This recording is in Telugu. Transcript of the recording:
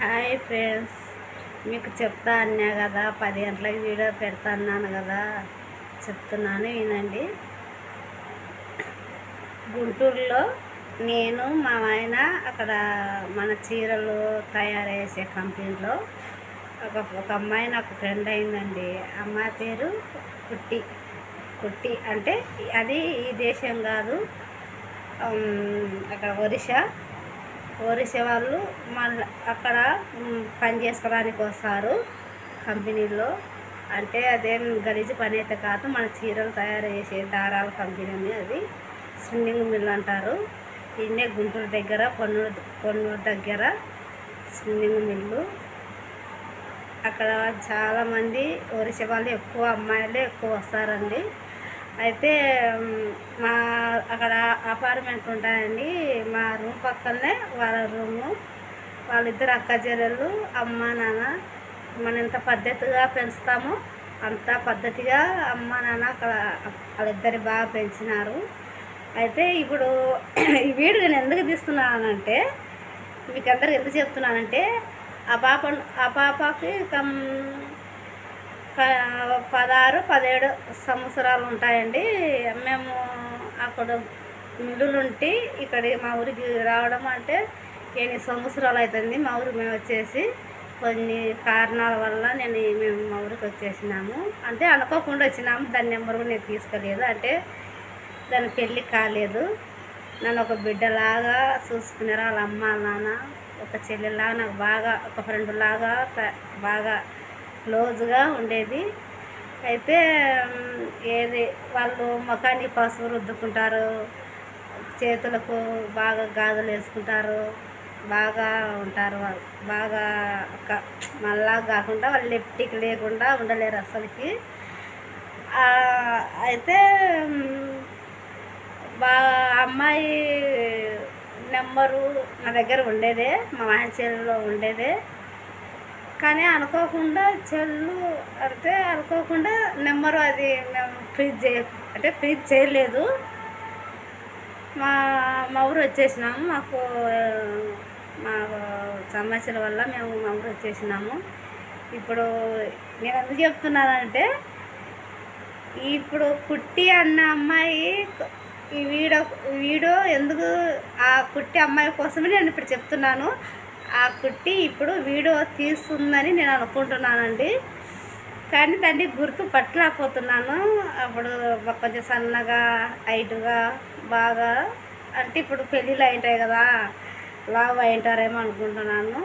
హాయ్ ఫ్రెండ్స్, మీకు చెప్తా అన్నా కదా 10 గంటలకు వీడియో పెడతా అన్నాను కదా, చెప్తున్నాను వినండి. గుంటూరులో నేను మా ఆయన అక్కడ మన చీరలు తయారు చేసే కంపెనీలో ఒక అమ్మాయి నాకు ఫ్రెండ్ అయిందండి. అమ్మాయి పేరు కుట్టి. కుట్టి అంటే అది ఈ దేశం కాదు, అక్కడ ఒరిస్సా వాళ్ళు మళ్ళీ అక్కడ పని చేసుకోవడానికి వస్తారు కంపెనీలో. అంటే అదేం గలీజు పని అయితే కాదు, మన చీరలు తయారు చేసే దారాల కంపెనీ ఉంది. అది స్పిన్నింగ్ మిల్ అంటారు. ఇన్నే గుంటూరు దగ్గర పొన్నూరు దగ్గర స్పిన్నింగ్ మిల్లు. అక్కడ చాలామంది ఒరిస్సా వాళ్ళు ఎక్కువ, అమ్మాయిలే ఎక్కువ వస్తారండి. అయితే మా అక్కడ అపార్ట్మెంట్ ఉంటాయండి. మా రూమ్ పక్కనే వాళ్ళ రూము. వాళ్ళిద్దరు అక్క చెల్లెళ్ళు, అమ్మ నాన్న. మనం ఎంత పద్ధతిగా పెంచుతామో అంత పద్ధతిగా అమ్మ నాన్న అక్కడ వాళ్ళిద్దరు బాగా పెంచినారు. అయితే ఇప్పుడు ఈ వీడియో నేను ఎందుకు తీస్తున్నానంటే, మీకు అందరికి ఎందుకు చెప్తున్నానంటే, ఆ పాపకి 16-17 సంవత్సరాలు ఉంటాయండి. మేము అక్కడ మిల్లులుంటి ఇక్కడ మా ఊరికి రావడం అంటే 8 సంవత్సరాలు అవుతుంది. మా ఊరికి మేము వచ్చేసి కొన్ని కారణాల వల్ల మేము మా ఊరికి వచ్చేసినాము. అంటే అనుకోకుండా వచ్చినాము. దాని నెంబర్ కూడా నేను తీసుకోలేదు. అంటే దాని పెళ్ళి కాలేదు. నన్ను ఒక బిడ్డలాగా చూసుకున్నారు వాళ్ళ అమ్మ నాన్న. ఒక చెల్లెలాగా నాకు బాగా, ఒక ఫ్రెండ్ లాగా బాగా క్లోజ్గా ఉండేది. అయితే వాళ్ళు ముఖానికి పసుపు రుద్దుకుంటారు, చేతులకు బాగా గాజులు వేసుకుంటారు, బాగా ఉంటారు. వాళ్ళు బాగా మళ్ళా కాకుండా వాళ్ళు లిప్టిక్ లేకుండా ఉండలేరు అసలుకి. అయితే అమ్మాయి నెంబరు నా దగ్గర ఉండేదే, మా ఆయన చెల్లిలో ఉండేదే. కానీ అనుకోకుండా అనుకోకుండా నెంబరు అది ఫ్రీజ్ చేయలేదు. మా ఊరు వచ్చేసినాము. మా సమస్యల వల్ల మేము మా ఊరు వచ్చేసినాము. ఇప్పుడు నేను ఎందుకు చెప్తున్నానంటే, ఇప్పుడు కుట్టి అన్న అమ్మాయి ఈ వీడియో ఎందుకు, ఆ కుట్టి అమ్మాయి కోసమే నేను ఇప్పుడు చెప్తున్నాను. ఆ కుట్టి ఇప్పుడు వీడియో తీస్తుందని నేను అనుకుంటున్నానండి. కానీ దాన్ని గుర్తుపట్టలేకపోతున్నాను. అప్పుడు కొంచెం సన్నగా, హైట్గా బాగా, అంటే ఇప్పుడు పెళ్ళిళ్ళు అయింటాయి కదా, లావు అయింటారేమో అనుకుంటున్నాను.